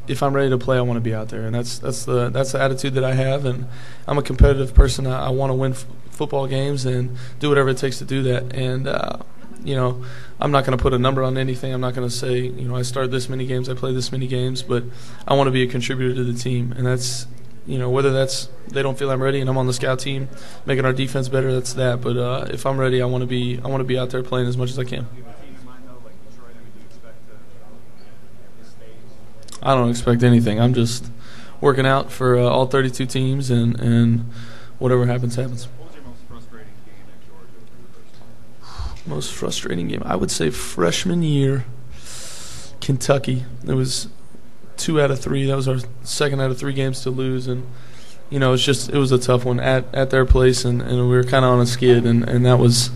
if I'm ready to play, I want to be out there, and that's the attitude that I have. And I'm a competitive person. I want to win football games and do whatever it takes to do that. And I'm not going to put a number on anything. I'm not going to say I start this many games, I play this many games, but I want to be a contributor to the team, and that's whether that's they don't feel I'm ready and I'm on the scout team making our defense better. That's that. But if I'm ready, I want to be out there playing as much as I can. I don't expect anything. I'm just working out for all 32 teams, and whatever happens, happens. What was your most frustrating game at Georgia? Most frustrating game? I would say freshman year, Kentucky. It was 2 out of 3. That was our second out of 3 games to lose, and it was a tough one at their place, and we were kind of on a skid, and that was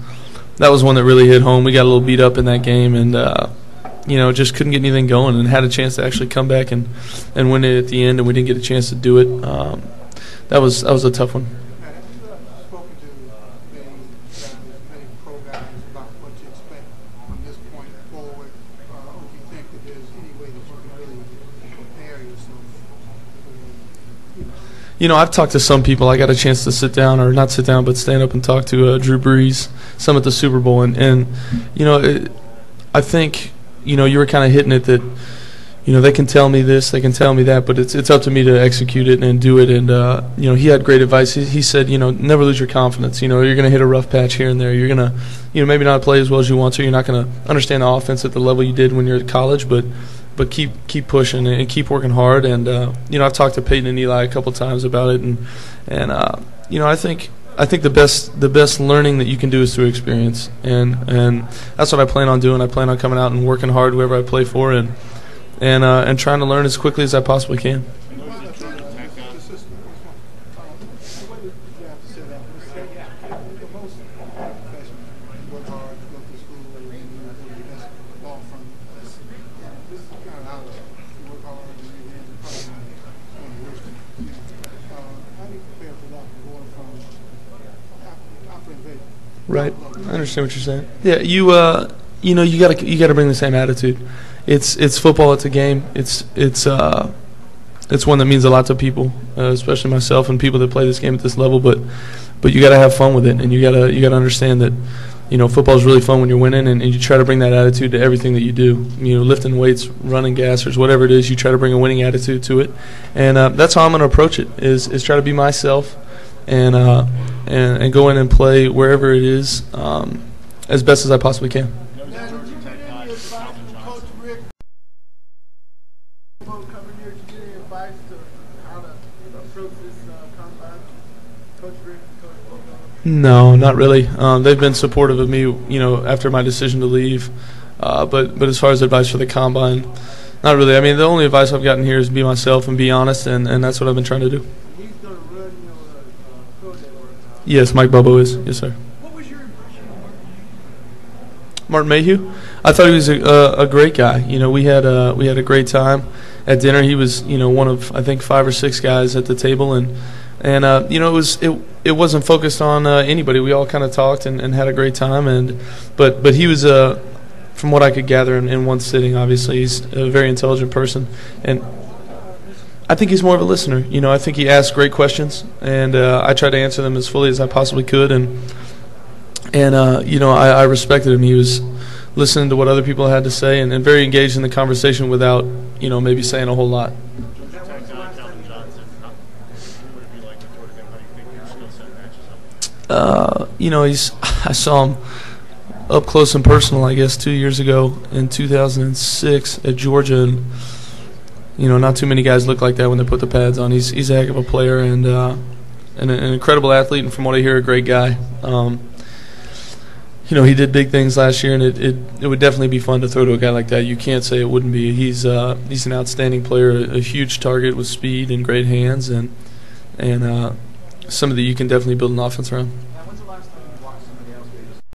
one that really hit home. We got a little beat up in that game, and just couldn't get anything going, and had a chance to actually come back and win it at the end, and we didn't get a chance to do it. That was a tough one. Have you spoken to many pro guys about what to expect from this point forward? Or do you think that there's any way that you can really prepare yourself? I've talked to some people. I got a chance to not sit down, but stand up and talk to Drew Brees, some at the Super Bowl, and I think you were kind of hitting it that they can tell me this, they can tell me that, but it's up to me to execute it and do it. And he had great advice. He said never lose your confidence. You're going to hit a rough patch here and there. You're going to maybe not play as well as you want to. You're not going to understand the offense at the level you did when you're at college, but keep pushing and keep working hard. And I've talked to Peyton and Eli a couple times about it, and I think the best learning that you can do is through experience, and that's what I plan on doing. I plan on coming out and working hard whoever I play for, and trying to learn as quickly as I possibly can. Right, I understand what you're saying. Yeah, you gotta bring the same attitude. It's football. It's a game. It's one that means a lot to people, especially myself and people that play this game at this level. But you gotta have fun with it, and you gotta understand that football is really fun when you're winning, and you try to bring that attitude to everything that you do. Lifting weights, running gassers, whatever it is, you try to bring a winning attitude to it, and that's how I'm gonna approach it. Is try to be myself, and go in and play wherever it is as best as I possibly can. No, not really. They've been supportive of me, after my decision to leave. But as far as advice for the Combine, not really. I mean, the only advice I've gotten here is be myself and be honest, and that's what I've been trying to do. He's going to run pro day work. Yes, Mike Bobo is. Yes, sir. What was your impression of Martin Mayhew? I thought he was a great guy. We had a great time at dinner. He was one of, I think, 5 or 6 guys at the table, and it wasn't focused on anybody. We all kind of talked and had a great time, but he was from what I could gather in one sitting. Obviously, he's a very intelligent person, and I think he's more of a listener. I think he asked great questions, and I tried to answer them as fully as I possibly could, and I respected him. He was listening to what other people had to say, and very engaged in the conversation without maybe saying a whole lot. I saw him up close and personal, I guess, 2 years ago in 2006 at Georgia, and not too many guys look like that when they put the pads on. He's a heck of a player and an incredible athlete, and from what I hear, a great guy. He did big things last year, and it would definitely be fun to throw to a guy like that. You can't say it wouldn't be. He's an outstanding player, a huge target with speed and great hands, and somebody that you can definitely build an offense around.